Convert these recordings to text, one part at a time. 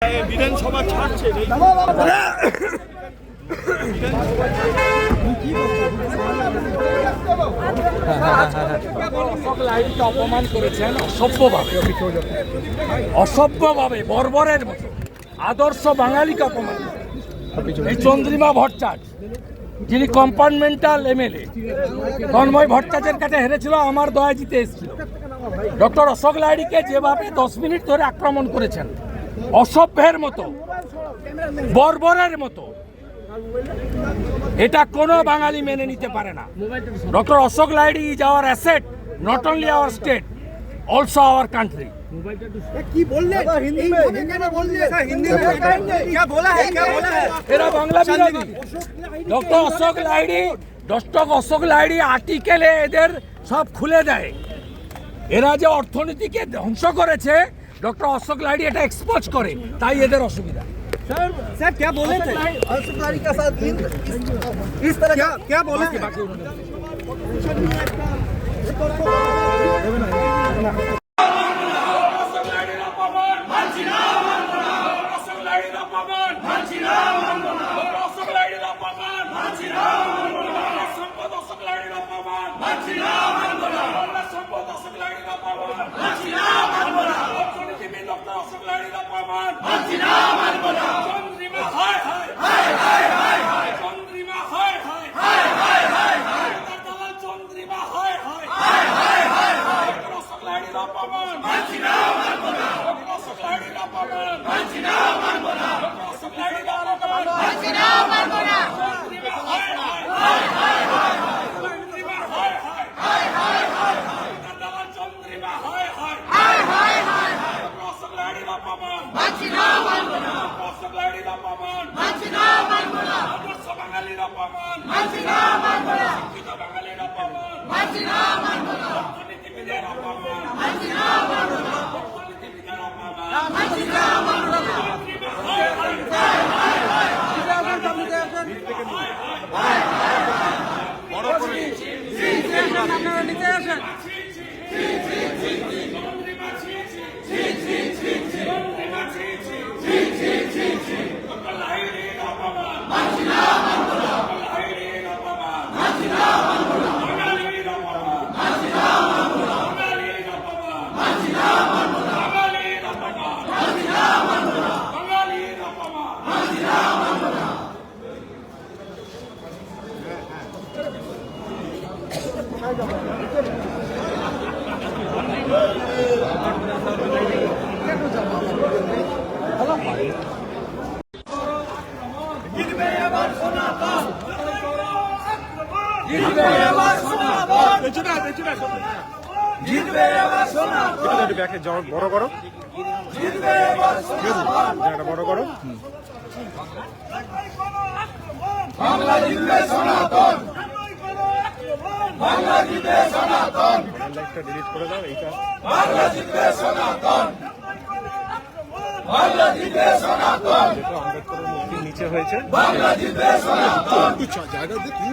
বিধানসভা ছাড়ছে অপমান করেছেন অসভ্যভাবে বর্বরের মতো আদর্শ বাঙালিকে অপমান এই চন্দ্রিমা ভট্টাচার্য যিনি কম্পার্টমেন্টাল এমএলএ তন্ময় ভট্টাচার্যের কাছে হেরেছিল আমার দয়া জিতে এসেছিল ডক্টর অশোক লাহিড়ীকে যেভাবে 10 মিনিট ধরে আক্রমণ করেছেন অসভ্যের মতো বর্বরের মতো এটা কোনো বাঙালি মেনে নিতে পারে না। Doctor Ashok Lahiri is our asset, not only our state, also our country. এরা বাংলা বিরোধী। ডক্টর অশোক লাহিড়ী আর্টিকেলে এদের সব খুলে দেয়। এরা যে অর্থনীতিকে ধ্বংস করেছে ডক্টর অশোক লাহিড়ী এটা এক্সপোজ করে, তাই এদের অসুবিধা। सर क्या बोले थे अशोक लाहिड़ी का साथ इस तरह क्या बोले थे? বড় করো বড় করো বাংলা জিতবে সনাতন, বাংলা জিতবে সনাতন, লাইকটা ডিলিট করে দাও। এইটা বাংলা জিতবে সনাতন, বাংলা জিতবে সনাতন, দেখো আম্বেদকরের মূর্তি নিচে হয়েছে। বাংলা জিতবে সনাতন, জায়গা দিতে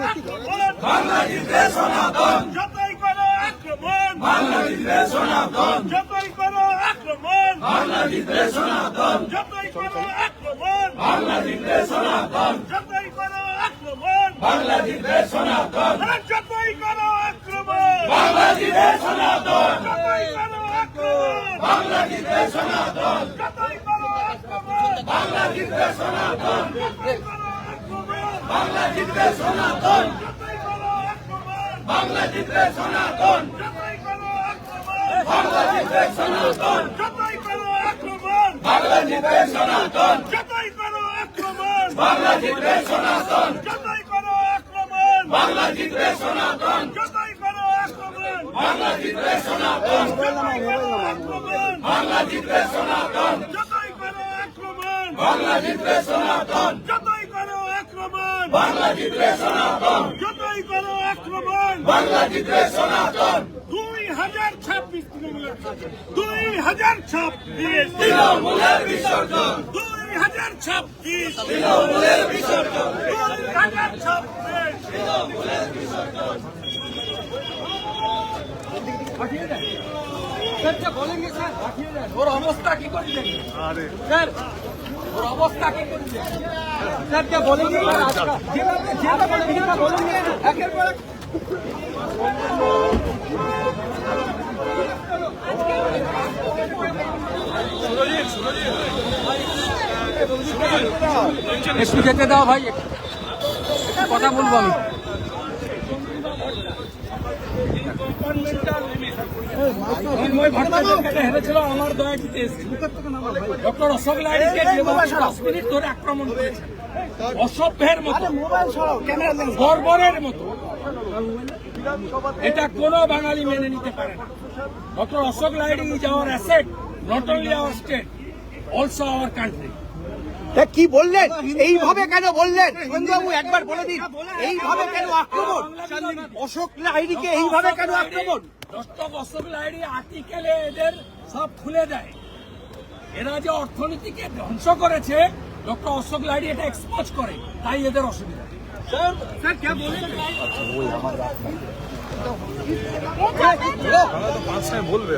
বাংলা জিতবে সনাতন, যতই করো আক্রমণ বাংলা জিতবে সনাতন, যতই করো আক্রমণ বাংলা জিতবে সনাতন, যতই করো আক্রমণ বাংলা জিতবে সনাতন, যতই করো আক্রমণ বাংলা জিতবে সনাতন, যতই করো আক্রমণ বাংলা জিতবে সনাতন, যতই করো আক্রমণ বাংলা জিতবে সনাতন, যতই করো আক্রমণ বাংলা জিতবে সনাতন, যতই করো আক্রমণ বাংলা জিতবে সনাতন, যতই করো আক্রমণ বাংলা জিতবে সনাতন, যতই করো আক্রমণ বাংলা জিতবে সনাতন, যতই করো আক্রমণ বাংলা জিতবে সনাতন, যতই করো আক্রমণ বাংলা জিতবে সনাতন, যতই করো আক্রমণ বাংলা জিতবে সনাতন, যতই করো আক্রমণ বাংলা জিতবে সনাতন, যতই করো আক্রমণ বাংলা জিতবে সনাতন, যতই করো আক্রমণ বাংলা জিতবে সনাতন, যতই করো আক্রমণ বাংলা জিতবে সনাতন, যতই করো আক্রমণ বাংলা জিতবে সনাতন। 2026 তৃণমূলের বিসর্জন, 2026 তৃণমূলের বিসর্জন, 2026 তৃণমূলের বিসর্জন। बोलेंगे सर, और अवस्था की कोई नहीं। ওর অবস্থা কি করছে একটু যেতে দাও ভাই, একটু কথা বলবো আমি। হেরেছিল আমার দয়া জিতে এসেছিল। ডক্টর অশোক লাহিড়ীকে যেভাবে 10 মিনিট ধরে আক্রমণ করেছে অসভ্যের মতো, বর্বরের মতো, এটা কোনো বাঙালি মেনে নিতে পারে না। Doctor Ashok Lahiri is our asset, not only our state, also our country. কি বললেন, এইভাবে কেন বললেন সুরেন্দ্রবাবু, একবার বলে দিন এইভাবে কেন আক্রমণ, অশোক লাহিড়ীকে এইভাবে কেন আক্রমণ? ডক্টর অশোক লাহিড়ী আর্টিকেলে এদের সব খুলে দেয়। এরা যে অর্থনীতিকে ধ্বংস করেছে ডক্টর অশোক লাহিড়ী এটা এক্সপোজ করে, তাই এদের অসুবিধা। বলবে